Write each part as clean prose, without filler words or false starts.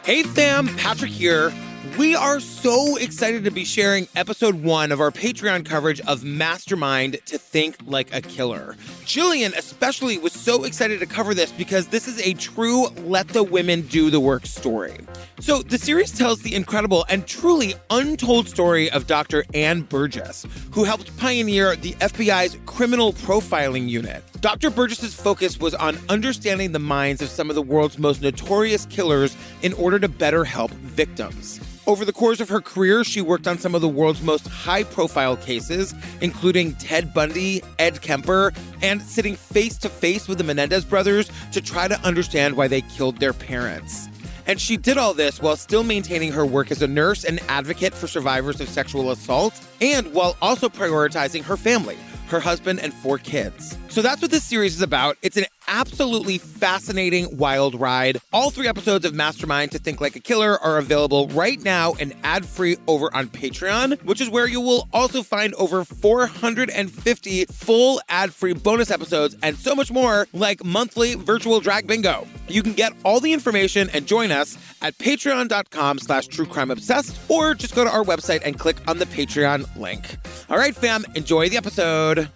Hey fam, Patrick here. We are so excited to be sharing episode 1 of our Patreon coverage of Mastermind to Think Like a Killer. Jillian especially was so excited to cover this because this is a true let the women do the work story. So the series tells the incredible and truly untold story of Dr. Ann Burgess, who helped pioneer the FBI's criminal profiling unit. Dr. Burgess's focus was on understanding the minds of some of the world's most notorious killers in order to better help victims. Over the course of her career, she worked on some of the world's most high-profile cases, including Ted Bundy, Ed Kemper, and sitting face-to-face with the Menendez brothers to try to understand why they killed their parents. And she did all this while still maintaining her work as a nurse and advocate for survivors of sexual assault, and while also prioritizing her family, her husband and 4 kids. So that's what this series is about. It's an absolutely fascinating, wild ride. All 3 episodes of Mastermind to Think Like a Killer are available right now and ad-free over on Patreon, which is where you will also find over 450 full ad-free bonus episodes and so much more, like monthly virtual drag bingo. You can get all the information and join us at patreon.com/truecrimeobsessed, or just go to our website and click on the Patreon link. All right, fam, enjoy the episode.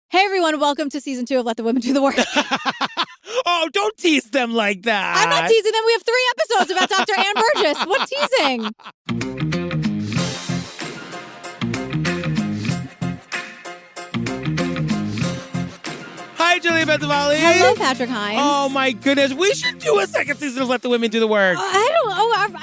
Hey everyone, welcome to season 2 of Let the Women Do the Work. Oh, don't tease them like that. I'm not teasing them. We have 3 episodes about Dr. Ann Burgess. What teasing? Hi, Julia Benzavali. Hello, Patrick Hines. Oh my goodness, we should do a second season of Let the Women Do the Work.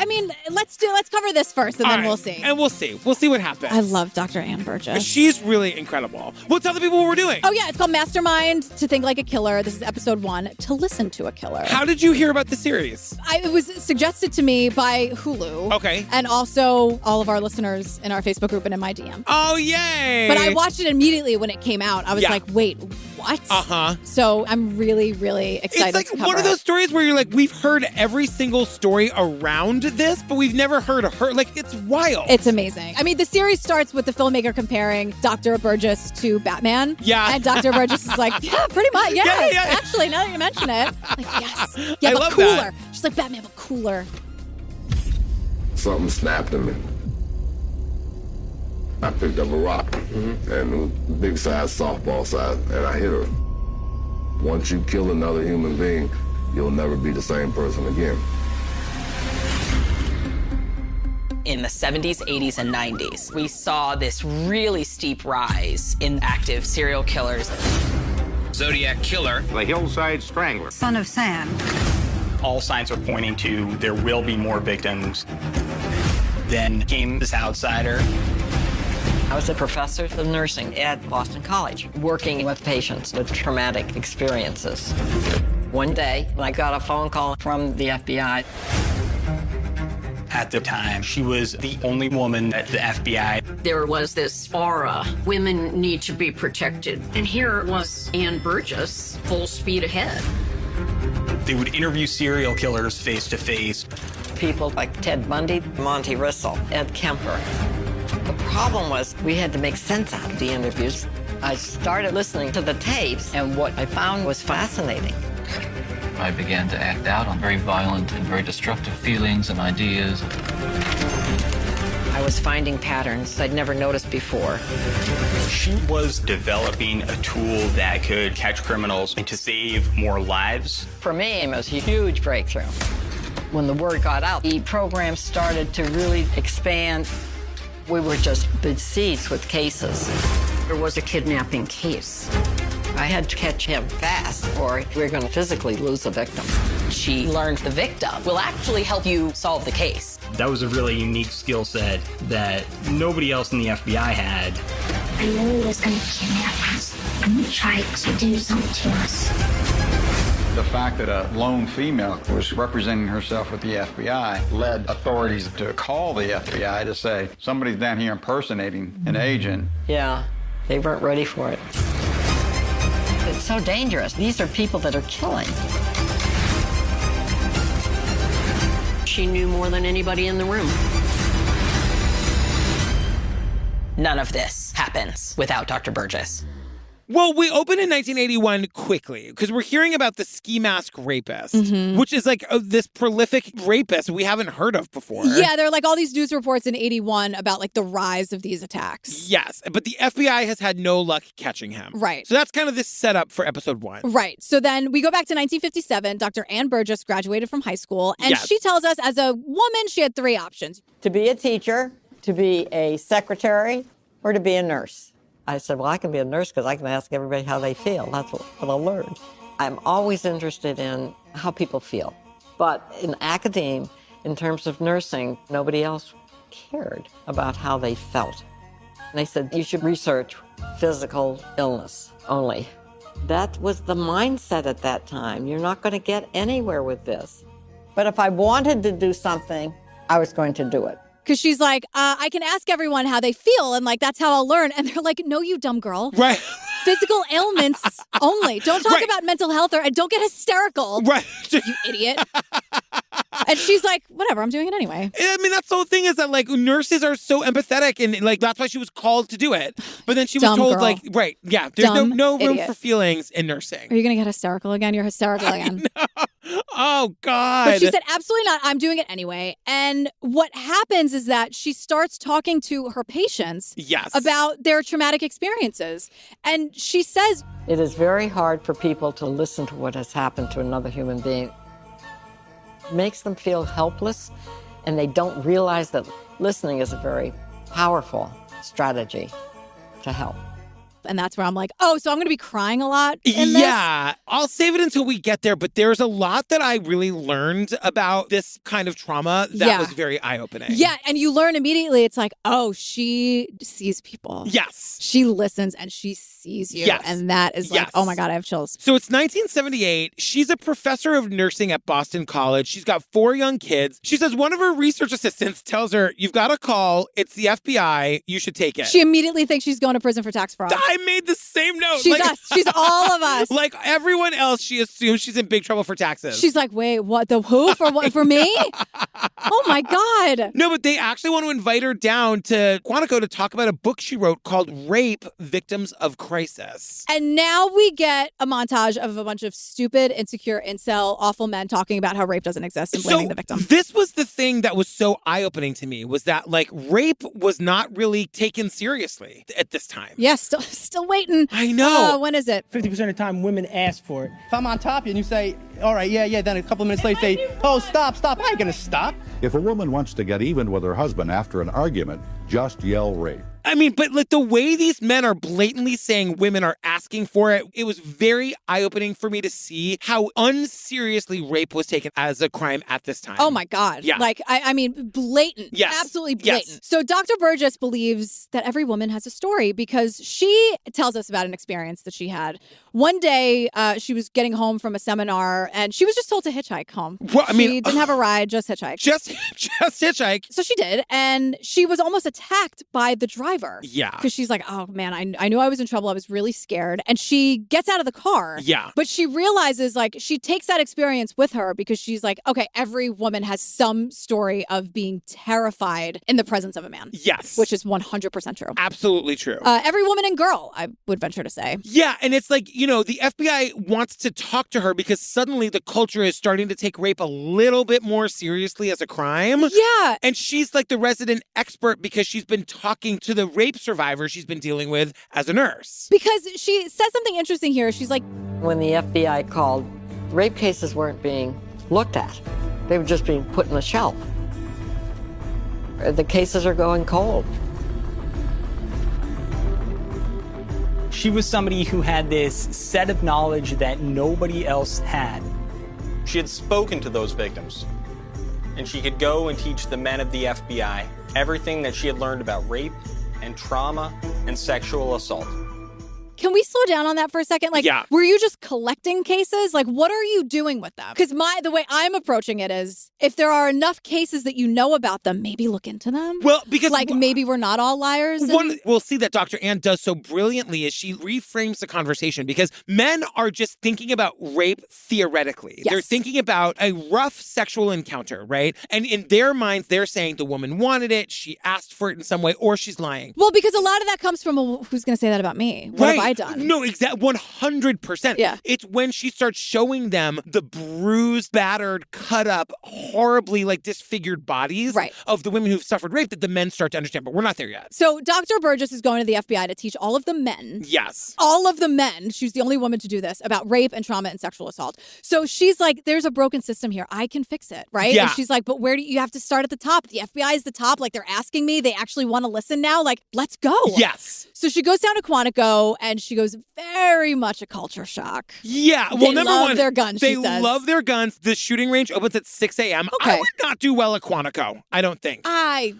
I mean, let's cover this first, and then we'll see. And we'll see what happens. I love Dr. Ann Burgess. She's really incredible. Well, tell the people what we're doing. Oh yeah, it's called Mastermind to Think Like a Killer. This is episode 1, to listen to a killer. How did you hear about the series? It was suggested to me by Hulu. Okay. And also all of our listeners in our Facebook group and in my DM. Oh, yay. But I watched it immediately when it came out. I was like, wait, what? Uh-huh. So I'm really, really excited to cover. It's like one of those stories where you're like, we've heard every single story around this, but we've never heard of her. Like, it's wild. It's amazing. I mean, the series starts with the filmmaker comparing Dr. Burgess to Batman. Yeah. And Dr. Burgess is like, yeah, pretty much. Yeah. Actually, now that you mention it. Like, yes. Yeah, but cooler. That. She's like, Batman, but cooler. Something snapped in me. I picked up a rock, and it was big size, softball size, and I hit her. Once you kill another human being, you'll never be the same person again. In the 70s, 80s, and 90s, we saw this really steep rise in active serial killers. Zodiac Killer, the Hillside Strangler, Son of Sam. All signs are pointing to there will be more victims. Then came this outsider. I was a professor of nursing at Boston College, working with patients with traumatic experiences. One day, I got a phone call from the FBI. At the time, she was the only woman at the FBI. There was this aura. Women need to be protected. And here was Ann Burgess, full speed ahead. They would interview serial killers face to face. People like Ted Bundy, Monty Rissell, Ed Kemper. The problem was we had to make sense out of the interviews. I started listening to the tapes, and what I found was fascinating. I began to act out on very violent and very destructive feelings and ideas. I was finding patterns I'd never noticed before. She was developing a tool that could catch criminals and to save more lives. For me, it was a huge breakthrough. When the word got out, the program started to really expand. We were just besieged with cases. There was a kidnapping case. I had to catch him fast, or we were going to physically lose the victim. She learned the victim will actually help you solve the case. That was a really unique skill set that nobody else in the FBI had. I knew he was going to kidnap us and try to do something to us. The fact that a lone female was representing herself with the FBI led authorities to call the FBI to say, somebody's down here impersonating an agent. Yeah, they weren't ready for it. It's so dangerous. These are people that are killing. She knew more than anybody in the room. None of this happens without Dr. Burgess. Well, we open in 1981 quickly because we're hearing about the ski mask rapist, which is like this prolific rapist we haven't heard of before. Yeah, there are like all these news reports in 81 about like the rise of these attacks. Yes, but the FBI has had no luck catching him. Right. So that's kind of this setup for episode 1. Right. So then we go back to 1957. Dr. Ann Burgess graduated from high school, and she tells us as a woman, she had 3 options. To be a teacher, to be a secretary, or to be a nurse. I said, well, I can be a nurse because I can ask everybody how they feel. That's what I learned. I'm always interested in how people feel. But in academia, in terms of nursing, nobody else cared about how they felt. And they said, you should research physical illness only. That was the mindset at that time. You're not going to get anywhere with this. But if I wanted to do something, I was going to do it. Because she's like, I can ask everyone how they feel, and like that's how I'll learn. And they're like, no, you dumb girl. Right. Physical ailments only. Don't talk about mental health and don't get hysterical. Right. You idiot. And she's like, whatever, I'm doing it anyway. I mean, that's the whole thing is that like nurses are so empathetic and like that's why she was called to do it. But then she was told girl. like, there's no room idiot. for feelings in nursing. Are you going to get hysterical again? You're hysterical again. Oh, God. But she said, absolutely not. I'm doing it anyway. And what happens is that she starts talking to her patients about their traumatic experiences. And she says, it is very hard for people to listen to what has happened to another human being. It makes them feel helpless, and they don't realize that listening is a very powerful strategy to help. And that's where I'm like, oh, so I'm going to be crying a lot in this? Yeah, I'll save it until we get there. But there's a lot that I really learned about this kind of trauma that was very eye-opening. Yeah, and you learn immediately. It's like, oh, she sees people. Yes. She listens and she sees you. Yes. And that is like, oh my God, I have chills. So it's 1978. She's a professor of nursing at Boston College. She's got 4 young kids. She says one of her research assistants tells her, you've got a call. It's the FBI. You should take it. She immediately thinks she's going to prison for tax fraud. I made the same note. She's us. She's all of us. Like everyone else, she assumes she's in big trouble for taxes. She's like, wait, what? The who? For what? For me? Oh my God. No, but they actually want to invite her down to Quantico to talk about a book she wrote called Rape, Victims of Crisis. And now we get a montage of a bunch of stupid, insecure, incel, awful men talking about how rape doesn't exist and blaming the victim. This was the thing that was so eye-opening to me, was that like rape was not really taken seriously at this time. Yeah, still waiting. I know. When is it? 50% of the time, women ask for it. If I'm on top of you and you say, all right, yeah, then a couple of minutes later say, oh, stop. I ain't gonna stop. If a woman wants to get even with her husband after an argument, just yell rape. I mean, but like the way these men are blatantly saying women are asking for it, it was very eye-opening for me to see how unseriously rape was taken as a crime at this time. Oh my God. Yeah. Like, I mean, blatant. Yes. Absolutely blatant. Yes. So Dr. Burgess believes that every woman has a story because she tells us about an experience that she had. One day, she was getting home from a seminar and she was just told to hitchhike home. Well, I mean, she didn't have a ride, just hitchhike. Just hitchhike. So she did. And she was almost attacked by the driver. Yeah. Because she's like, oh man, I knew I was in trouble. I was really scared. And she gets out of the car. Yeah. But she realizes like she takes that experience with her because she's like, okay, every woman has some story of being terrified in the presence of a man. Yes. Which is 100% true. Absolutely true. Every woman and girl, I would venture to say. Yeah. And it's like, you know, the FBI wants to talk to her because suddenly the culture is starting to take rape a little bit more seriously as a crime. Yeah. And she's like the resident expert because she's been talking to the rape survivor she's been dealing with as a nurse. Because she says something interesting here. She's like, when the FBI called, rape cases weren't being looked at. They were just being put in the shelf. The cases are going cold. She was somebody who had this set of knowledge that nobody else had. She had spoken to those victims, and she could go and teach the men of the FBI everything that she had learned about rape and trauma and sexual assault. can we slow down on that for a second? Like, were you just collecting cases? Like, what are you doing with them? Because the way I'm approaching it is, if there are enough cases that you know about them, maybe look into them. Well, because like maybe we're not all liars. We'll see that Dr. Ann does so brilliantly is she reframes the conversation because men are just thinking about rape theoretically. Yes. They're thinking about a rough sexual encounter, right? And in their minds, they're saying the woman wanted it, she asked for it in some way, or she's lying. Well, because a lot of that comes from, who's going to say that about me? What right. have FBI done. No, exactly. 100%. Yeah. It's when she starts showing them the bruised, battered, cut up, horribly like disfigured bodies of the women who've suffered rape that the men start to understand. But we're not there yet. So Dr. Burgess is going to the FBI to teach all of the men. Yes. All of the men. She's the only woman to do this about rape and trauma and sexual assault. So she's like, there's a broken system here. I can fix it, right? Yeah. And she's like, but where do you have to start at the top? The FBI is the top. Like, they're asking me. They actually want to listen now. Like, let's go. Yes. So she goes down to Quantico and she goes very much a culture shock. Yeah. Well, they number love one, their guns, they she says. love their guns. The shooting range opens at 6 a.m. Okay. I would not do well at Quantico, I don't think. I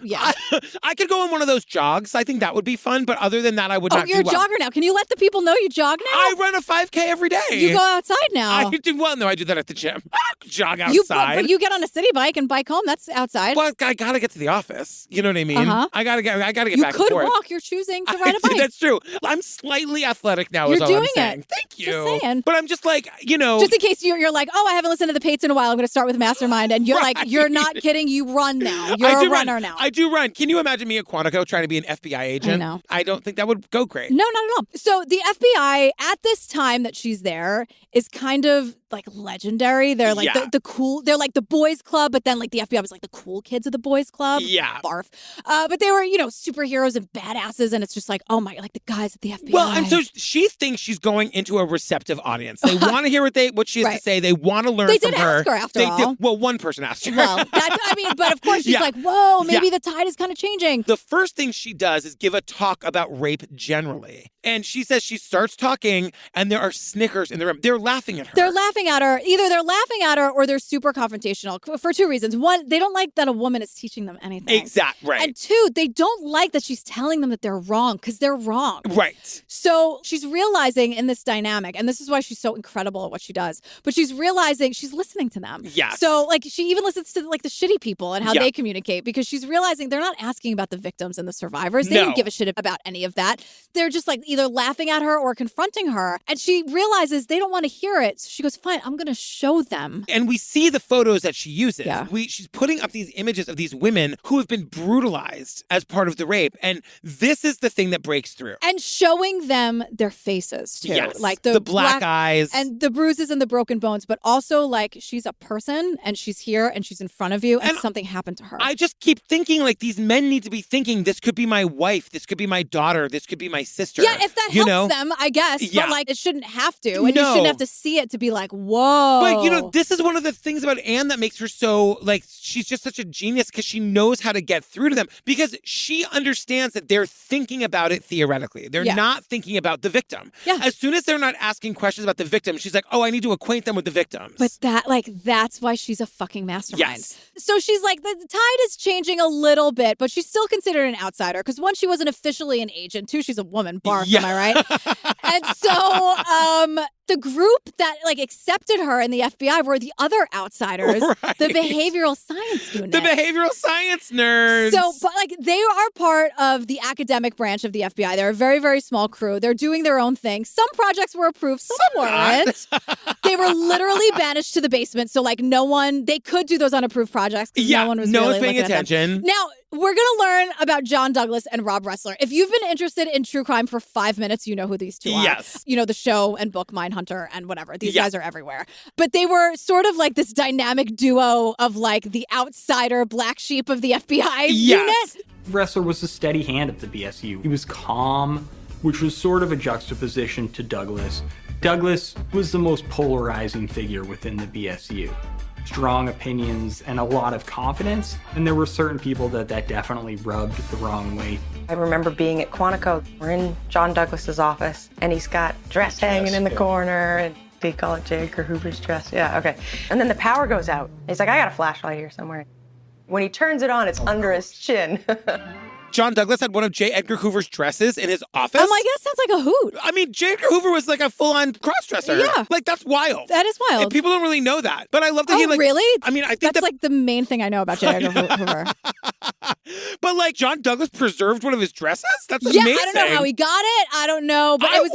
could go on one of those jogs. I think that would be fun. But other than that, I would not do you're a well. jogger now. Can you let the people know you jog now? I run a 5K every day. You go outside now. I do well. No, I do that at the gym. Jog You, outside. but you get on a city bike and bike home. That's outside. Well, I gotta get to the office. You know what I mean? Uh-huh. I gotta get you back and could forth. walk. You're choosing to ride a bike. That's true. I'm slightly athletic now. You're is all I'm doing saying. it. Thank you. Just saying. But I'm just like, you know, just in case you're like, oh, I haven't listened to the Pates in a while. I'm going to start with Mastermind, and you're like, you're not kidding. You run now. You're a runner now. I do run. Can you imagine me at Quantico trying to be an FBI agent? I know. I don't think that would go great. No, not at all. So the FBI at this time that she's there is kind of like legendary. They're like the cool. They're like the boys club, but then like the FBI was like the cool kids of the boys club. Yeah, barf. But they were superheroes and badasses, and it's just like, oh my, like the guys at the FBI. Well, and so she thinks she's going into a receptive audience. They want to hear what she has to say. They want to learn from her. They did ask her after all. Well, one person asked her. Well, but of course she's like, whoa, maybe the tide is kind of changing. The first thing she does is give a talk about rape generally. And she says she starts talking and there are snickers in the room. They're laughing at her. They're laughing at her. Either they're laughing at her or they're super confrontational for two reasons. One, they don't like that a woman is teaching them anything. Exactly. Right. And two, they don't like that she's telling them that they're wrong because they're wrong. Right. So she's realizing in this dynamic, and this is why she's so incredible at what she does, but she's realizing she's listening to them. Yes. So like she even listens to like the shitty people and how they communicate because she's realizing they're not asking about the victims and the survivors. They don't give a shit about any of that. They're just like either laughing at her or confronting her. And she realizes they don't want to hear it. So she goes, fine, I'm going to show them. And we see the photos that she uses. Yeah. She's putting up these images of these women who have been brutalized as part of the rape. And this is the thing that breaks through. And showing them their faces too. Yes. Like the black eyes. And the bruises and the broken bones, but also like she's a person and she's here and she's in front of you and something happened to her. I just keep thinking like these men need to be thinking this could be my wife, this could be my daughter, this could be my sister. Yeah, if that helps them, I guess. Yeah. But like it shouldn't have to. And you shouldn't have to see it to be like, whoa. But this is one of the things about Anne that makes her so like she's just such a genius because she knows how to get through to them because she understands that they're thinking about it theoretically. They're not thinking about the victim. Yeah. As soon as they're not asking questions about the victim, she's like, oh, I need to acquaint them with the victims. But that's why she's a fucking mastermind. Yes. So she's like, the tide is changing a little bit, but she's still considered an outsider because one, she wasn't officially an agent. Two, she's a woman. Barf, am I right? And so the group that like accepted her in the FBI were the other outsiders, the behavioral science unit. The behavioral science nerds. So, but like they are part of the academic branch of the FBI. They're a very, very small crew. They're doing their own thing. Some projects were approved, some weren't. They were literally banished to the basement. So like they could do those unapproved projects because no one was really paying looking attention. At them. Now, we're going to learn about John Douglas and Rob Ressler. If you've been interested in true crime for 5 minutes, you know who these two are. Yes. You know, the show and book Mindhunter and whatever. These guys are everywhere. But they were sort of like this dynamic duo of like the outsider black sheep of the FBI unit. Ressler was a steady hand at the BSU. He was calm, which was sort of a juxtaposition to Douglas. Douglas was the most polarizing figure within the BSU. Strong opinions and a lot of confidence, and there were certain people that definitely rubbed the wrong way. I remember being at Quantico. We're in John Douglas's office, and he's got dress hanging in the corner, and they call it J. Edgar Hoover's dress. Yeah, okay. And then the power goes out. He's like, I got a flashlight here somewhere. When he turns it on, it's under his chin. John Douglas had one of J. Edgar Hoover's dresses in his office. I'm like, that sounds like a hoot. I mean, J. Edgar Hoover was like a full-on cross-dresser. Yeah. Like, that's wild. That is wild. And people don't really know that. But I love that he like... really? I mean, I think that's like the main thing I know about J. Edgar Hoover. But like, John Douglas preserved one of his dresses? That's amazing. I don't know how he got it. I don't know. But it was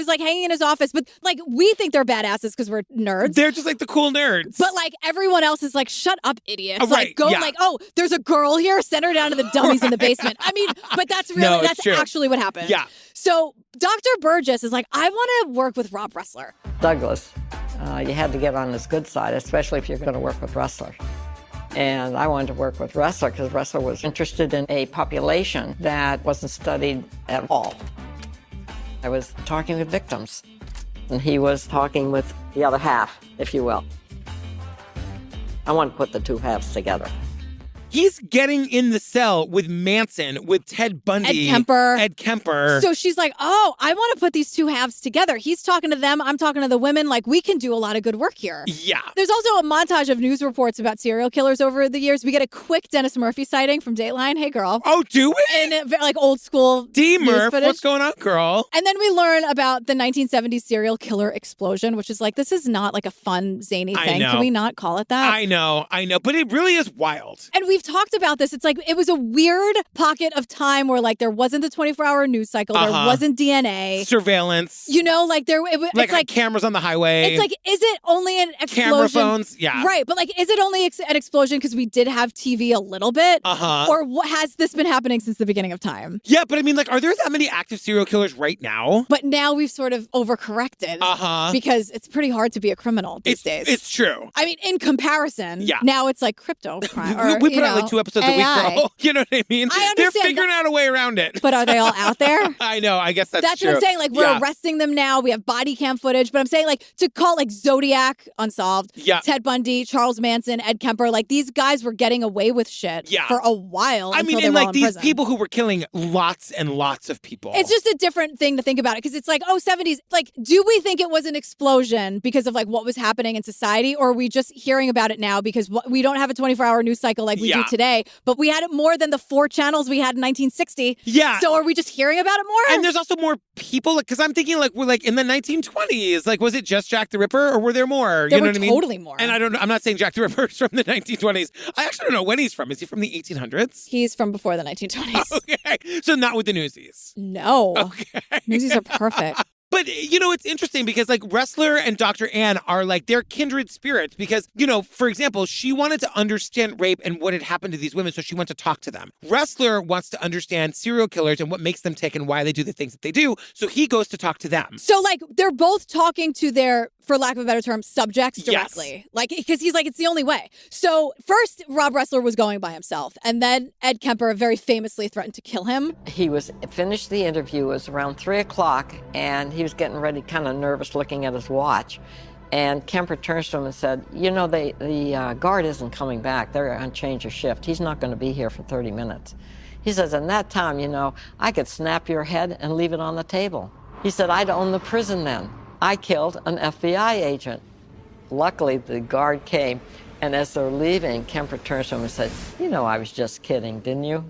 like hanging in his office. But like, we think they're badasses because we're nerds. They're just like the cool nerds. But like, everyone else is like, shut up, idiots. Right, like, go like, oh, there's a girl here. Send her down to the dummies in the basement. embarrassment. I mean, but that's really, that's actually what happened. Yeah. So Dr. Burgess is like, I want to work with Rob Ressler. Douglas, you had to get on his good side, especially if you're going to work with Ressler. And I wanted to work with Ressler because Ressler was interested in a population that wasn't studied at all. I was talking with victims, and he was talking with the other half, if you will. I want to put the two halves together. He's getting in the cell with Manson, with Ted Bundy. Ed Kemper. So she's like, oh, I want to put these two halves together. He's talking to them. I'm talking to the women. Like, we can do a lot of good work here. Yeah. There's also a montage of news reports about serial killers over the years. We get a quick Dennis Murphy sighting from Dateline. Hey, girl. Oh, do we? And like old school D-Murph, what's going on, girl? And then we learn about the 1970s serial killer explosion, which is like, this is not like a fun, zany thing. Can we not call it that? I know. But it really is wild. And we've talked about this. It's like, it was a weird pocket of time where like there wasn't the 24-hour news cycle. There wasn't DNA. Surveillance. You know, like there, it's like cameras on the highway. It's like, is it only an explosion? Camera phones. Yeah. Right. But like, is it only an explosion because we did have TV a little bit? Or has this been happening since the beginning of time? Yeah, but I mean, like, are there that many active serial killers right now? But now we've sort of overcorrected. Because it's pretty hard to be a criminal these days. It's true. I mean, in comparison, now it's like crypto crime. Or, we put out like 2 episodes a week, girl. You know what I mean? I understand. They're figuring out a way around it. But are they all out there? I know. I guess that's true. What I'm saying. Like, we're arresting them now. We have body cam footage. But I'm saying, like, to call like Zodiac unsolved, Ted Bundy, Charles Manson, Ed Kemper, like these guys were getting away with shit for a while. I mean, and like these people who were killing lots and lots of people. It's just a different thing to think about it because it's like, 70s. Like, do we think it was an explosion because of like what was happening in society, or are we just hearing about it now because we don't have a 24-hour news cycle like we do today? But we had it more than the 4 channels we had in 1960. Yeah. So are we just hearing about it more? And there's also more people, because I'm thinking like we're like in the 1920s. Like, was it just Jack the Ripper, or were there more? There you know were what I mean? Totally more. And I don't know. I'm not saying Jack the Ripper's from the 1920s. I actually don't know when he's from. Is he from the 1800s? He's from before the 1920s. Okay. So not with the Newsies. No. Okay. Newsies are perfect. But, you know, it's interesting because, like, Ressler and Dr. Ann are, like, they're kindred spirits because, you know, for example, she wanted to understand rape and what had happened to these women, so she went to talk to them. Ressler wants to understand serial killers and what makes them tick and why they do the things that they do, so he goes to talk to them. So, like, they're both talking to their, for lack of a better term, subjects directly. Yes. Like, because he's like, it's the only way. So, first, Rob Ressler was going by himself, and then Ed Kemper very famously threatened to kill him. He was finished the interview. It was around 3 o'clock, and he was getting ready, kind of nervous, looking at his watch. And Kemper turns to him and said, you know, the guard isn't coming back. They're on change of shift. He's not going to be here for 30 minutes. He says, in that time, you know, I could snap your head and leave it on the table. He said, I'd own the prison then. I killed an FBI agent. Luckily, the guard came, and as they're leaving, Kemper turns to him and said, you know, I was just kidding, didn't you?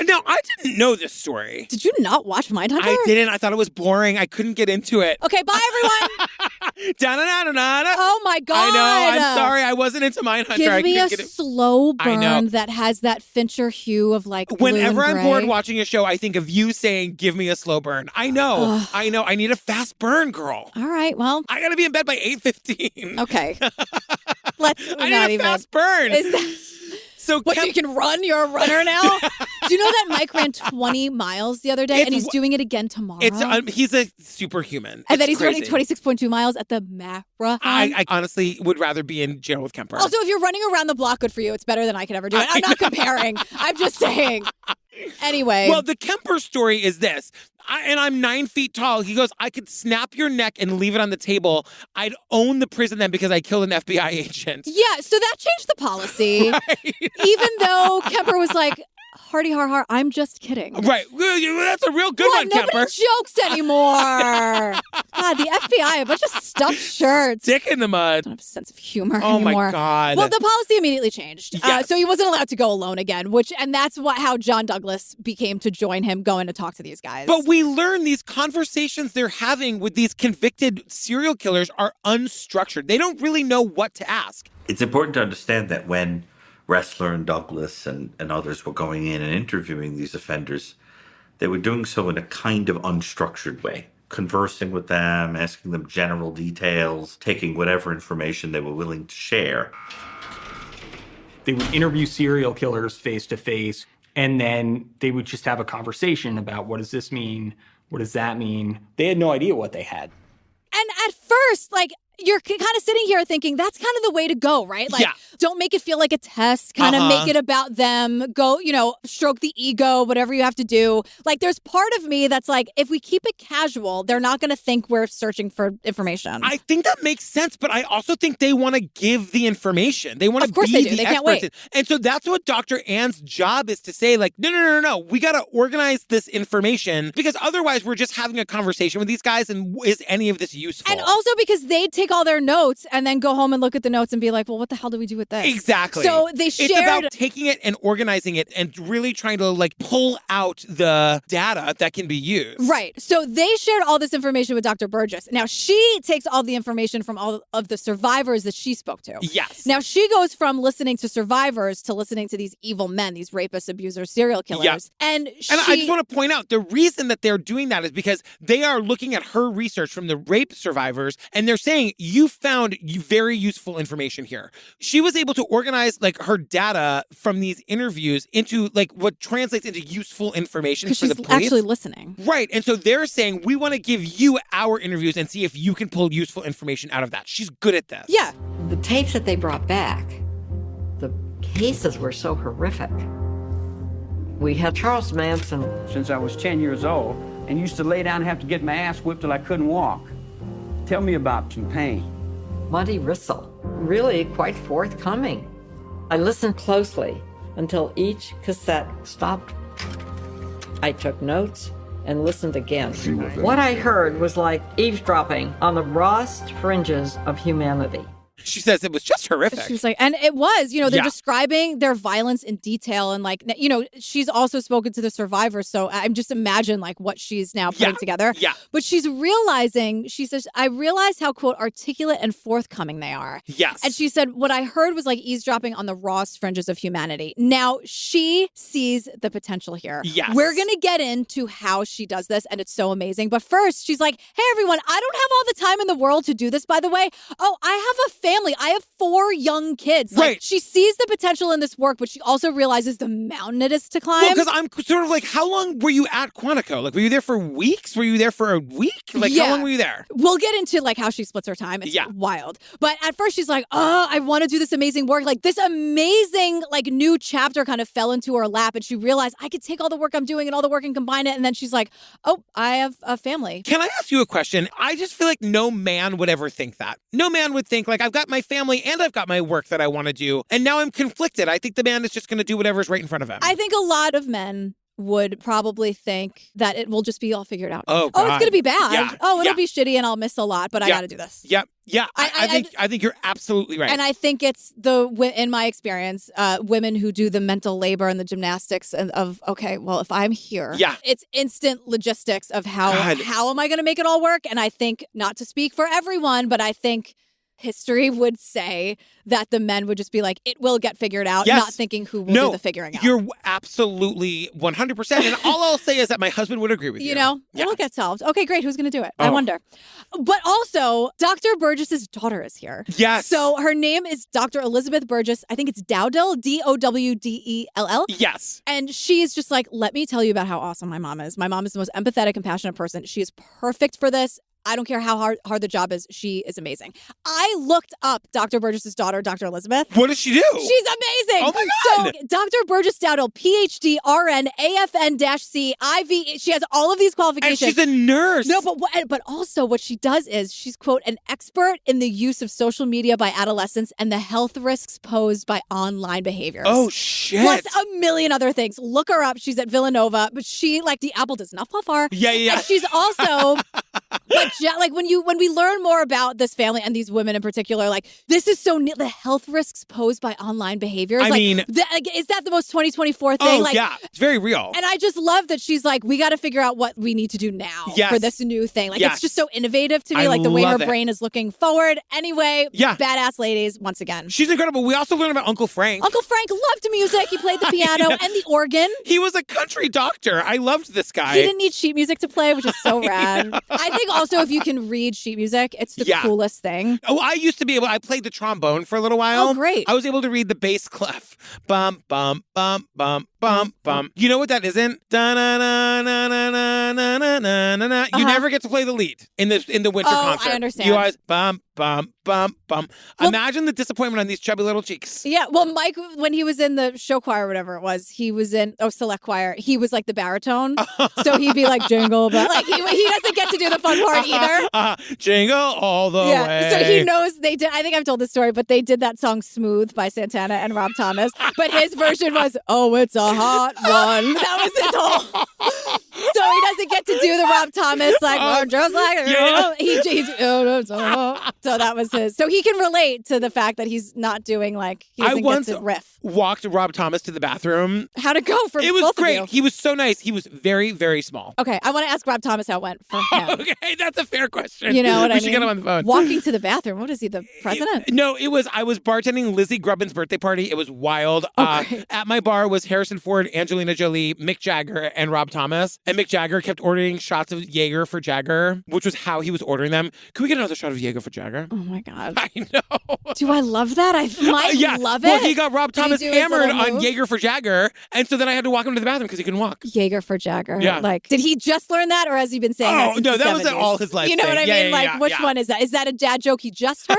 No, I didn't know this story. Did you not watch Mindhunter? I didn't. I thought it was boring. I couldn't get into it. Okay, bye, everyone. Da-na-na-na-na. Oh, my God. I know. I'm sorry. I wasn't into Mindhunter. Give me a slow burn that has that Fincher hue of like blue Whenever and I'm bored watching a show, I think of you saying, give me a slow burn. I know. I know. I need a fast burn, girl. All right, well. I got to be in bed by 8:15. Okay. I need a fast burn. So what, so you can run? You're a runner now? Do you know that Mike ran 20 miles the other day, and he's doing it again tomorrow? He's a superhuman. And then he's running 26.2 miles at the marathon. I honestly would rather be in jail with Kemper. Also, if you're running around the block, good for you. It's better than I could ever do it. I'm not comparing. I'm just saying. Anyway. Well, the Kemper story is this. I'm 9 feet tall. He goes, I could snap your neck and leave it on the table. I'd own the prison then because I killed an FBI agent. Yeah, so that changed the policy. Right. Even though Kemper was like, hardy har har, I'm just kidding. Right. That's a real good one, Kemper. Nobody jokes anymore. God, the FBI, a bunch of stuffed shirts. Stick in the mud. I don't have a sense of humor anymore. Oh my God. Well, the policy immediately changed. Yes. So he wasn't allowed to go alone again, and that's how John Douglas became to join him going to talk to these guys. But we learn these conversations they're having with these convicted serial killers are unstructured. They don't really know what to ask. It's important to understand that when Ressler and Douglas and others were going in and interviewing these offenders, they were doing so in a kind of unstructured way, conversing with them, asking them general details, taking whatever information they were willing to share. They would interview serial killers face to face, And then they would just have a conversation about, what does this mean? What does that mean? They had no idea what they had. And at first, like, you're kind of sitting here thinking that's kind of the way to go, right? Like, don't make it feel like a test, kind of make it about them, go, stroke the ego, whatever you have to do. Like, there's part of me that's like, if we keep it casual, they're not going to think we're searching for information. I think that makes sense, but I also think they want to give the information. They want to be Of course they do. the They can't experts. wait. And so that's what Dr. Ann's job is, to say, like, no. We got to organize this information, because otherwise we're just having a conversation with these guys, and is any of this useful? And also because they take all their notes and then go home and look at the notes and be like, well, what the hell do we do with this? Exactly. So they shared... It's about taking it and organizing it and really trying to, like, pull out the data that can be used. Right. So they shared all this information with Dr. Burgess. Now, she takes all the information from all of the survivors that she spoke to. Yes. Now, she goes from listening to survivors to listening to these evil men, these rapists, abusers, serial killers. Yeah. And I just want to point out, the reason that they're doing that is because they are looking at her research from the rape survivors, and they're saying, you found very useful information here. She was able to organize, like, her data from these interviews into, like, what translates into useful information for the police. She's actually listening. Right. And so they're saying, we want to give you our interviews and see if you can pull useful information out of that. She's good at this. Yeah. The tapes that they brought back, the cases were so horrific. We had Charles Manson. Since I was 10 years old, and used to lay down and have to get my ass whipped till I couldn't walk. Tell me about some pain. Monty Rissell, really quite forthcoming. I listened closely until each cassette stopped. I took notes and listened again. What I heard was like eavesdropping on the rawest fringes of humanity. She says it was just horrific. She was like, and it was, they're describing their violence in detail. And like, she's also spoken to the survivors. So I'm just imagine like what she's now putting together. Yeah. But she's realizing, she says, I realized how, quote, articulate and forthcoming they are. Yes. And she said, what I heard was like eavesdropping on the rawest fringes of humanity. Now she sees the potential here. Yes. We're going to get into how she does this. And it's so amazing. But first, she's like, hey, everyone, I don't have all the time in the world to do this, by the way. Oh, I have a family. I have 4 young kids. Like, Right. She sees the potential in this work, but she also realizes the mountain it is to climb. Well, because I'm sort of like, how long were you at Quantico? Like, were you there for weeks? Were you there for a week? Like, how long were you there? We'll get into like how she splits her time. It's wild. But at first she's like, oh, I want to do this amazing work. Like this amazing like new chapter kind of fell into her lap, and she realized I could take all the work I'm doing and all the work and combine it. And then she's like, oh, I have a family. Can I ask you a question? I just feel like no man would ever think that. No man would think, like, I've got my family and I've got my work that I want to do, and now I'm conflicted. I think the man is just going to do whatever's right in front of him. I think a lot of men would probably think that it will just be all figured out. Oh, God. It's going to be bad. Yeah. It'll be shitty and I'll miss a lot, but I got to do this. Yep. Yeah. I think you're absolutely right. And I think it's in my experience, women who do the mental labor and the gymnastics of, okay, well, if I'm here, it's instant logistics of how am I going to make it all work? And I think, not to speak for everyone, but I think history would say that the men would just be like, it will get figured out, not thinking who will do the figuring out. You're absolutely 100%. And all I'll say is that my husband would agree with you. It'll get solved. Okay, great. Who's going to do it? I wonder. But also, Dr. Burgess's daughter is here. Yes. So her name is Dr. Elizabeth Burgess. I think it's Dowdell, Dowdell. Yes. And she's just like, let me tell you about how awesome my mom is. My mom is the most empathetic and passionate person. She is perfect for this. I don't care how hard the job is. She is amazing. I looked up Dr. Burgess's daughter, Dr. Elizabeth. What does she do? She's amazing. Oh, my God. So Dr. Burgess Dowdell, PhD, RN, AFN-C, IV. She has all of these qualifications. And she's a nurse. No, but also what she does is she's, quote, an expert in the use of social media by adolescents and the health risks posed by online behaviors. Oh, shit. Plus a million other things. Look her up. She's at Villanova, but she, like, the apple does not fall far. Yeah. And she's also... Like when we learn more about this family and these women in particular, like this is the health risks posed by online behaviors. I mean, is that the most 2024 thing? Oh, yeah, it's very real. And I just love that she's like, we got to figure out what we need to do now for this new thing. Like it's just so innovative to me, like the way her brain is looking forward. Anyway, badass ladies once again. She's incredible. We also learned about Uncle Frank. Uncle Frank loved music. He played the piano and the organ. He was a country doctor. I loved this guy. He didn't need sheet music to play, which is so rad. I think also Also, if you can read sheet music, it's the coolest thing. Oh, I played the trombone for a little while. Oh, great. I was able to read the bass clef. Bum, bum, bum, bum, bum, bum. You know what that isn't? Da-na-na-na-na-na-na-na-na-na. You never get to play the lead in the winter concert. I understand. You always bum, bum, bum, bum. Well, imagine the disappointment on these chubby little cheeks. Yeah, well, Mike, when he was in the show choir or whatever it was, he was in, select choir, he was like the baritone. So he'd be like, jingle, but like he doesn't get to do the fun part either. Jingle all the way. So he knows they did, I think I've told this story, but they did that song Smooth by Santana and Rob Thomas. But his version was, oh, it's a hot one. That was his whole. So he doesn't get to do the Rob Thomas, like, just like, so that was his. So he can relate to the fact that he's not doing like, he doesn't get to riff. Walked Rob Thomas to the bathroom. How'd it go for It was both great. of you? He was so nice. He was very, very small. Okay, I want to ask Rob Thomas how it went for him. Okay, that's a fair question. You know what I mean? We should get him on the phone. Walking to the bathroom. What is he, the president? I was bartending Lizzie Grubbin's birthday party. It was wild. At my bar was Harrison Ford, Angelina Jolie, Mick Jagger, and Rob Thomas. And Mick Jagger kept ordering shots of Jaeger for Jagger, which was how he was ordering them. Can we get another shot of Jaeger for Jagger? Oh my God. I know. Do I love that? I might love it. Well, he got Rob Thomas Did he do his hammered little on move? Jaeger for Jagger. And so then I had to walk him to the bathroom because he couldn't walk. Jaeger for Jagger. Yeah. Like, did he just learn that or has he been saying that since no, the that was 70s? all his life. You know what I mean? Which one is that? Is that a dad joke he just heard?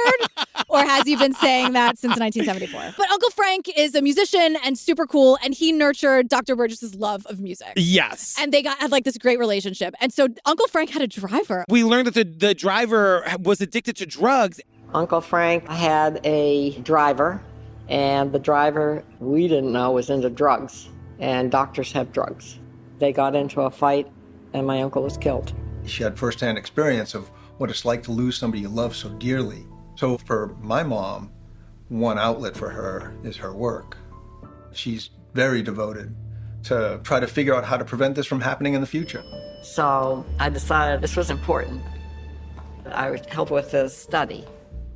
Or has he been saying that since 1974? But Uncle Frank is a musician and super cool, and he nurtured Dr. Burgess's love of music. Yes. And they had like this great relationship. And so Uncle Frank had a driver. We learned that the driver was addicted to drugs. Uncle Frank had a driver, and the driver, we didn't know, was into drugs. And doctors have drugs. They got into a fight, and my uncle was killed. She had firsthand experience of what it's like to lose somebody you love so dearly. So for my mom, one outlet for her is her work. She's very devoted to try to figure out how to prevent this from happening in the future. So I decided this was important. I would help with his study.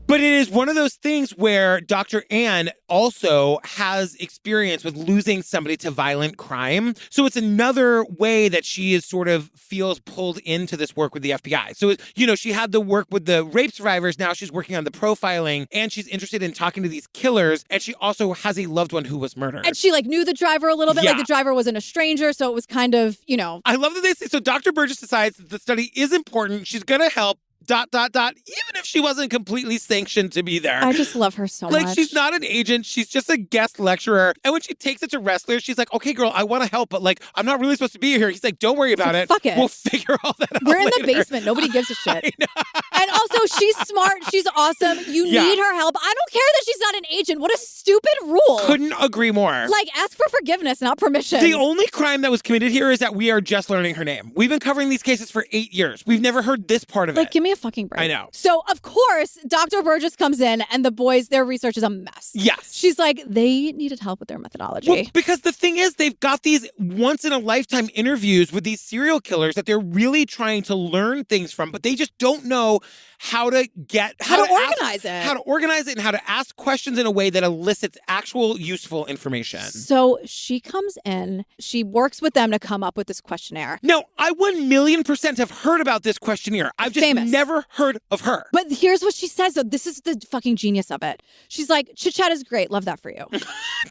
But it is one of those things where Dr. Ann also has experience with losing somebody to violent crime. So it's another way that she is sort of feels pulled into this work with the FBI. So, she had the work with the rape survivors. Now she's working on the profiling and she's interested in talking to these killers. And she also has a loved one who was murdered. And she knew the driver a little bit. Yeah. Like the driver wasn't a stranger. So it was kind of, I love that they say, so Dr. Burgess decides that the study is important. She's going to help. ... even if she wasn't completely sanctioned to be there. I just love her so much. Like, she's not an agent. She's just a guest lecturer. And when she takes it to wrestlers, she's like, okay, girl, I want to help, but I'm not really supposed to be here. He's like, don't worry about it. Fuck it. We'll figure all that out We're in later. the basement. Nobody gives a shit. And also, she's smart. She's awesome. You need her help. I don't care that she's not an agent. What a stupid rule. Couldn't agree more. Ask for forgiveness, not permission. The only crime that was committed here is that we are just learning her name. We've been covering these cases for 8 years. We've never heard this part of it. Give me a fucking break. I know. So, of course, Dr. Burgess comes in and the boys, their research is a mess. Yes. She's like, they needed help with their methodology. Well, because the thing is, they've got these once-in-a-lifetime interviews with these serial killers that they're really trying to learn things from, but they just don't know how to organize it. How to organize it and how to ask questions in a way that elicits actual useful information. So she comes in, she works with them to come up with this questionnaire. No, I 1,000,000% have heard about this questionnaire. I've just never heard of her. But here's what she says, though. This is the fucking genius of it. She's like, chit chat is great. Love that for you.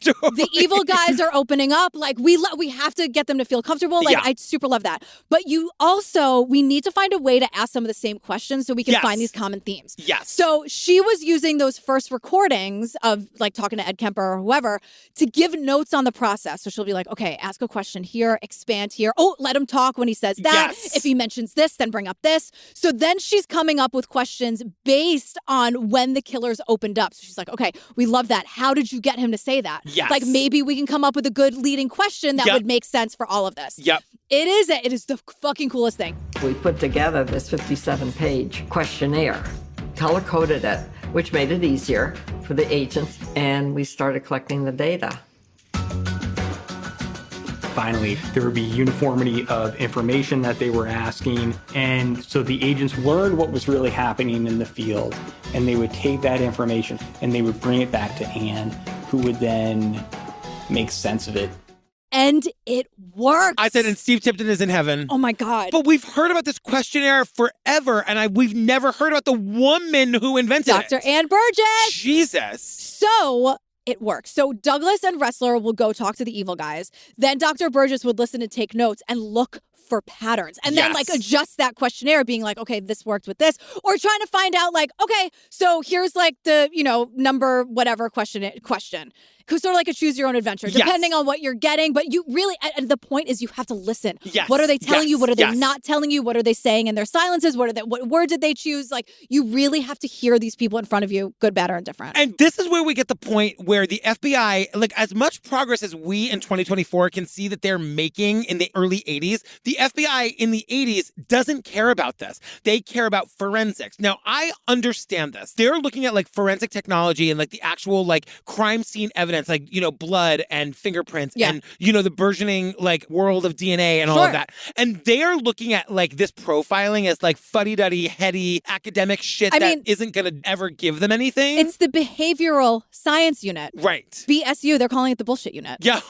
The evil guys are opening up. We have to get them to feel comfortable. I super love that. But we need to find a way to ask some of the same questions so we can find these common themes. Yes. So she was using those first recordings of talking to Ed Kemper or whoever to give notes on the process. So she'll be like, okay, ask a question here, expand here. Oh, let him talk when he says that. Yes. If he mentions this, then bring up this. So then she's coming up with questions based on when the killers opened up. So she's like, okay, we love that. How did you get him to say that? Yes. Maybe we can come up with a good leading question that would make sense for all of this. Yep. It is the fucking coolest thing. We put together this 57-page questionnaire, color-coded it, which made it easier for the agents, and we started collecting the data. Finally, there would be uniformity of information that they were asking, and so the agents learned what was really happening in the field, and they would take that information and they would bring it back to Anne, who would then make sense of it. And it works. I said, and Steve Tipton is in heaven. Oh my God. But we've heard about this questionnaire forever, and we've never heard about the woman who invented it. Dr. Ann Burgess. Jesus. So it works. So Douglas and Ressler will go talk to the evil guys. Then Dr. Burgess would listen and take notes and look for patterns and then like adjust that questionnaire, being like, okay, this worked with this, or trying to find out like, okay, so here's like the, number whatever question. Because sort of like a choose your own adventure, depending on what you're getting. But you really, and the point is you have to listen. Yes. What are they telling you? What are they not telling you? What are they saying in their silences? What word did they choose? Like, you really have to hear these people in front of you, good, bad, or indifferent. And this is where we get the point where the FBI, like as much progress as we in 2024 can see that they're making in the early 80s, the FBI in the 80s doesn't care about this. They care about forensics. Now, I understand this. They're looking at like forensic technology and like the actual like crime scene evidence, like, blood and fingerprints and, the burgeoning like world of DNA and all of that. And they are looking at like this profiling as like fuddy-duddy, heady academic shit that isn't going to ever give them anything. It's the behavioral science unit. Right. BSU, they're calling it the bullshit unit. Yeah.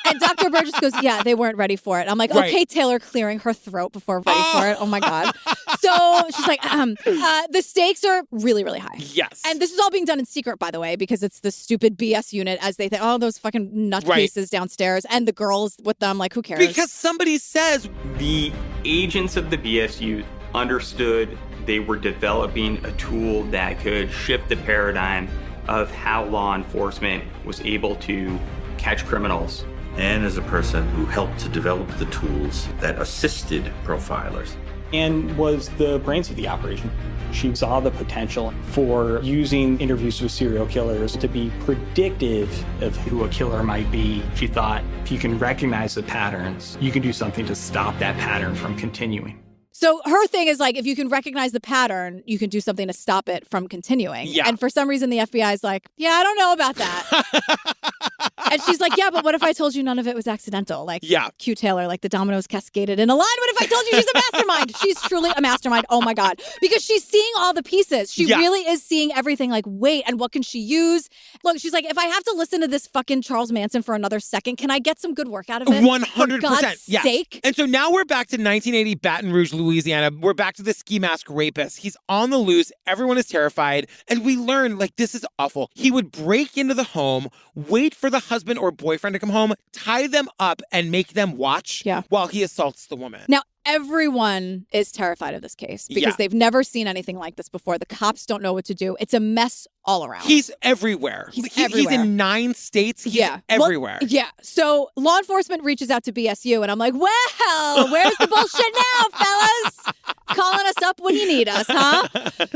And Dr. Burgess goes, yeah, they weren't ready for it. I'm like, okay, Taylor clearing her throat before ready for it. Oh my God. So she's like, the stakes are really, really high. Yes. And this is all being done in secret, by the way, because it's the stupid BS unit as they think, oh, those fucking nutcases downstairs and the girls with them, like, who cares? Because somebody says the agents of the BSU understood they were developing a tool that could shift the paradigm of how law enforcement was able to catch criminals. Anne is a person who helped to develop the tools that assisted profilers. Anne was the brains of the operation. She saw the potential for using interviews with serial killers to be predictive of who a killer might be. She thought, if you can recognize the patterns, you can do something to stop that pattern from continuing. So her thing is like, if you can recognize the pattern, you can do something to stop it from continuing. Yeah. And for some reason, the FBI is like, yeah, I don't know about that. And she's like, yeah, but what if I told you none of it was accidental? Like, Q Taylor, like the dominoes cascaded in a line. What if I told you she's a mastermind? She's truly a mastermind. Oh my God. Because she's seeing all the pieces. She really is seeing everything like, wait, and what can she use? Look, she's like, if I have to listen to this fucking Charles Manson for another second, can I get some good work out of it? 100%. For God's sake. And so now we're back to 1980 Baton Rouge, Louisiana. We're back to the ski mask rapist. He's on the loose. Everyone is terrified. And we learn, like, this is awful. He would break into the home, wait for the husband or boyfriend to come home, tie them up, and make them watch while he assaults the woman. Now, everyone is terrified of this case because they've never seen anything like this before. The cops don't know what to do. It's a mess all around. He's everywhere. He's in 9 states. He's everywhere. Well, so law enforcement reaches out to BSU, and I'm like, well, where's the bullshit now, fellas? Calling us up when you need us, huh?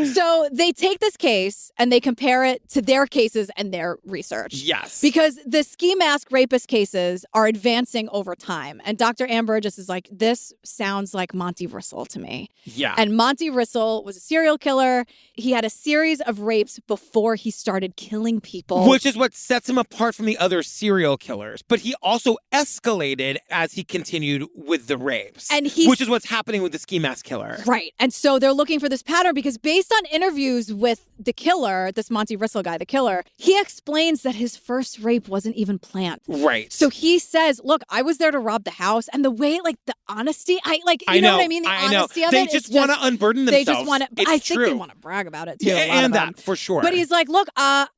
So they take this case and they compare it to their cases and their research. Yes. Because the ski mask rapist cases are advancing over time. And Dr. Ann Burgess is like, this sounds like Monty Rissell to me. Yeah. And Monty Rissell was a serial killer. He had a series of rapes before he started killing people. Which is what sets him apart from the other serial killers. But he also escalated as he continued with the rapes. Which is what's happening with the ski mask killer. Right. And so they're looking for this pattern because based on interviews with the killer, this Monty Rissell guy, the killer, he explains that his first rape wasn't even planned. Right. So he says, look, I was there to rob the house. And the way, like, the honesty, you know what I mean? The honesty of they it. They just want to unburden themselves. They just want to, I think they want to brag about it too. Yeah, and that, for sure. But he's like, look,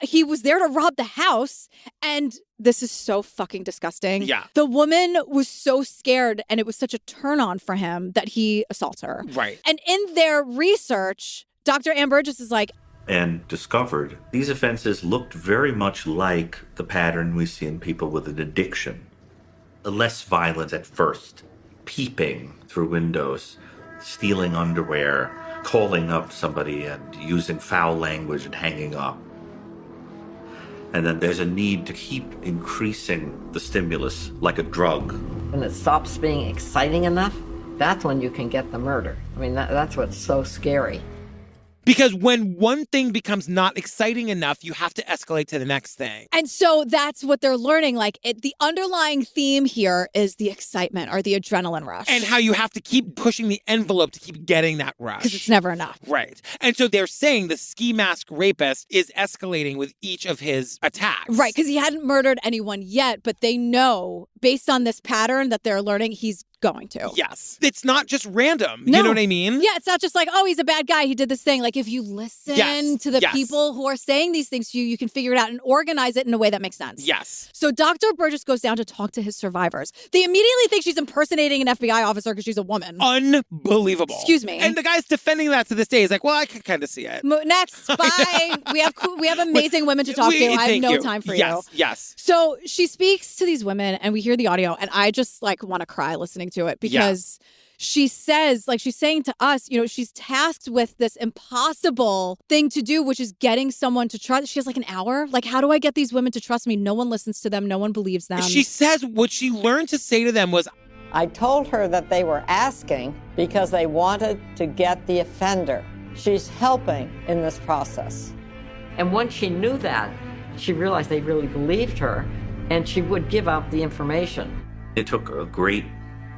he was there to rob the house. And this is so fucking disgusting. Yeah. The woman was so scared and it was such a turn on for him that he assaults her. Right. And in their research, Dr. Ann Burgess is like, and discovered these offenses looked very much like the pattern we see in people with an addiction. Less violent at first, peeping through windows, stealing underwear, calling up somebody and using foul language and hanging up. And then there's a need to keep increasing the stimulus like a drug. When it stops being exciting enough, that's when you can get the murder. I mean, that's what's so scary. Because when one thing becomes not exciting enough, you have to escalate to the next thing. And so that's what they're learning. Like the underlying theme here is the excitement or the adrenaline rush. And how you have to keep pushing the envelope to keep getting that rush. Because it's never enough. Right. And so they're saying the ski mask rapist is escalating with each of his attacks. Right, because he hadn't murdered anyone yet, but they know, based on this pattern that they're learning, he's going to. Yes. It's not just random. No. You know what I mean? Yeah, it's not just like, oh, he's a bad guy. He did this thing. Like, if you listen to the people who are saying these things to you, you can figure it out and organize it in a way that makes sense. Yes. So Dr. Burgess goes down to talk to his survivors. They immediately think she's impersonating an FBI officer because she's a woman. Unbelievable. Excuse me. And the guy's defending that to this day. He's like, well, I can kind of see it. Next, bye. we have amazing women to talk to. I have no time for you. Yes. So she speaks to these women and we hear the audio and I just want to cry listening to it because she says, she's saying to us, she's tasked with this impossible thing to do, which is getting someone to trust. She has an hour. How do I get these women to trust me? No one listens to them. No one believes them. She says what she learned to say to them was, I told her that they were asking because they wanted to get the offender. She's helping in this process. And once she knew that, she realized they really believed her, and she would give out the information. It took a great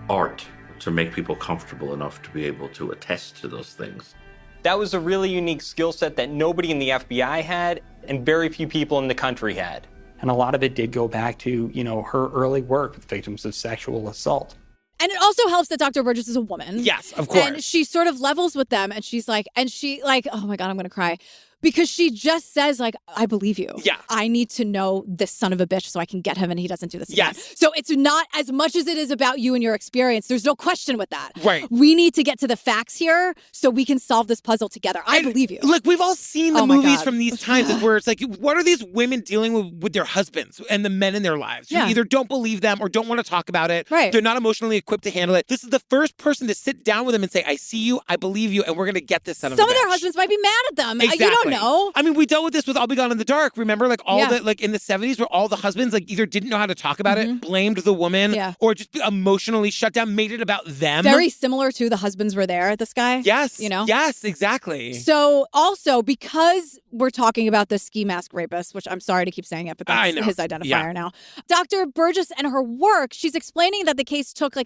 art to make people comfortable enough to be able to attest to those things. That was a really unique skill set that nobody in the FBI had and very few people in the country had. And a lot of it did go back to, her early work with victims of sexual assault. And it also helps that Dr. Burgess is a woman. Yes, of course. And she sort of levels with them and she's like, oh my God, I'm going to cry. Because she just says, I believe you. Yeah. I need to know this son of a bitch so I can get him and he doesn't do this again. Yes. So it's not as much as it is about you and your experience. There's no question with that. Right. We need to get to the facts here so we can solve this puzzle together. I believe you. We've all seen the movies from these times where it's what are these women dealing with their husbands and the men in their lives who either don't believe them or don't want to talk about it. Right. They're not emotionally equipped to handle it. This is the first person to sit down with them and say, I see you, I believe you, and we're going to get this son of a bitch. Some of their husbands might be mad at them. Exactly. You don't know. I mean, we dealt with this with I'll Be Gone in the Dark. Remember, all the in the 70s where all the husbands either didn't know how to talk about it, blamed the woman, or just emotionally shut down, made it about them. Very similar to The Husbands Were There, this guy. Yes. Yes, exactly. So also, because we're talking about the ski mask rapist, which I'm sorry to keep saying it, but that's his identifier now. Dr. Burgess and her work, she's explaining that the case took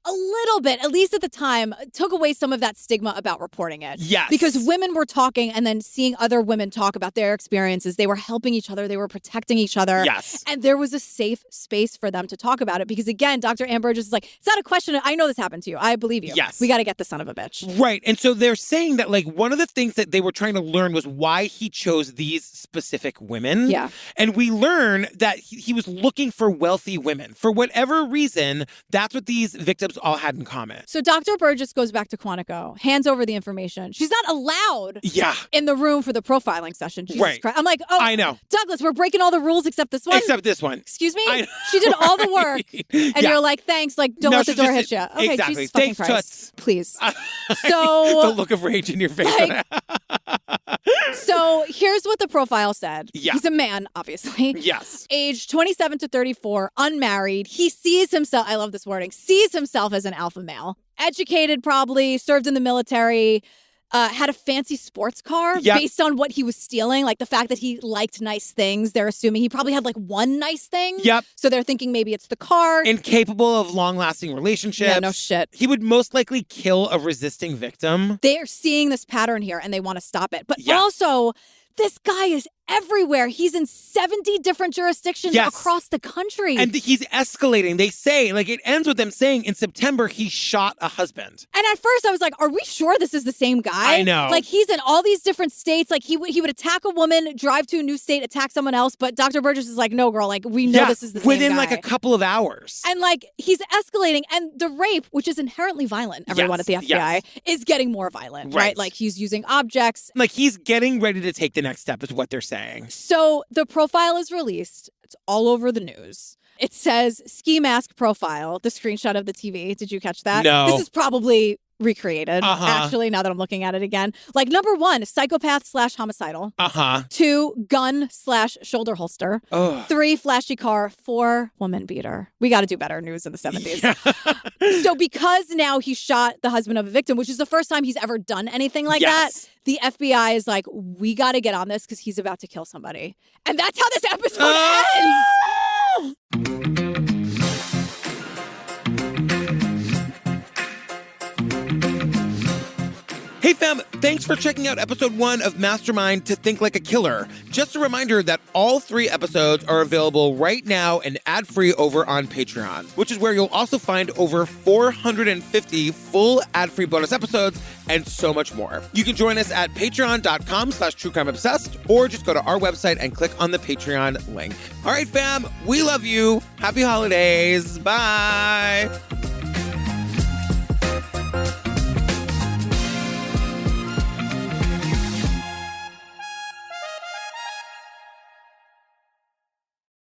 a little bit, at least at the time, took away some of that stigma about reporting it. Yes. Because women were talking and then seeing other women talk about their experiences. They were helping each other. They were protecting each other. Yes. And there was a safe space for them to talk about it. Because again, Dr. Ann Burgess is it's not a question. I know this happened to you. I believe you. Yes. We got to get the son of a bitch. Right. And so they're saying that one of the things that they were trying to learn was why he chose these specific women. Yeah. And we learn that he was looking for wealthy women. For whatever reason, that's what these victims all had in common. So Dr. Burgess goes back to Quantico, hands over the information. She's not allowed in the room for the profiling session. Jesus Christ. I'm like, oh, I know. Douglas, we're breaking all the rules except this one. Except this one. Excuse me? She did all the work. And you're like, thanks. Don't let the door hit you. Okay, exactly. Jesus fucking Thanks, Christ. Please. So the look of rage in your face. So here's what the profile said. Yeah. He's a man, obviously. Yes. Age 27 to 34, unmarried. He sees himself, I love this wording, sees himself as an alpha male. Educated, probably, served in the military, had a fancy sports car based on what he was stealing. The fact that he liked nice things, they're assuming he probably had one nice thing. Yep. So they're thinking maybe it's the car. Incapable of long-lasting relationships. Yeah, no shit. He would most likely kill a resisting victim. They're seeing this pattern here and they want to stop it. But also, this guy is everywhere. He's in 70 different jurisdictions across the country. And he's escalating. They say, it ends with them saying in September he shot a husband. And at first I was like, are we sure this is the same guy? I know. He's in all these different states. He would attack a woman, drive to a new state, attack someone else. But Dr. Burgess is like, no, girl, we know this is the same guy. Within a couple of hours. And he's escalating. And the rape, which is inherently violent, everyone at the FBI, is getting more violent, right? He's using objects. He's getting ready to take the next step is what they're saying. So the profile is released. It's all over the news. It says ski mask profile, the screenshot of the TV. Did you catch that? No. This is probably recreated, actually, now that I'm looking at it again. Like, number 1, psychopath/homicidal. 2, gun/shoulder holster. 3, flashy car. 4, woman beater. We got to do better news in the 70s. So because now he shot the husband of a victim, which is the first time he's ever done anything like that, the FBI is like, we got to get on this because he's about to kill somebody. And that's how this episode ends! Hey fam, thanks for checking out episode 1 of Mastermind to Think Like a Killer. Just a reminder that all 3 episodes are available right now and ad-free over on Patreon, which is where you'll also find over 450 full ad-free bonus episodes and so much more. You can join us at patreon.com/truecrimeobsessed or just go to our website and click on the Patreon link. All right fam, we love you. Happy holidays. Bye.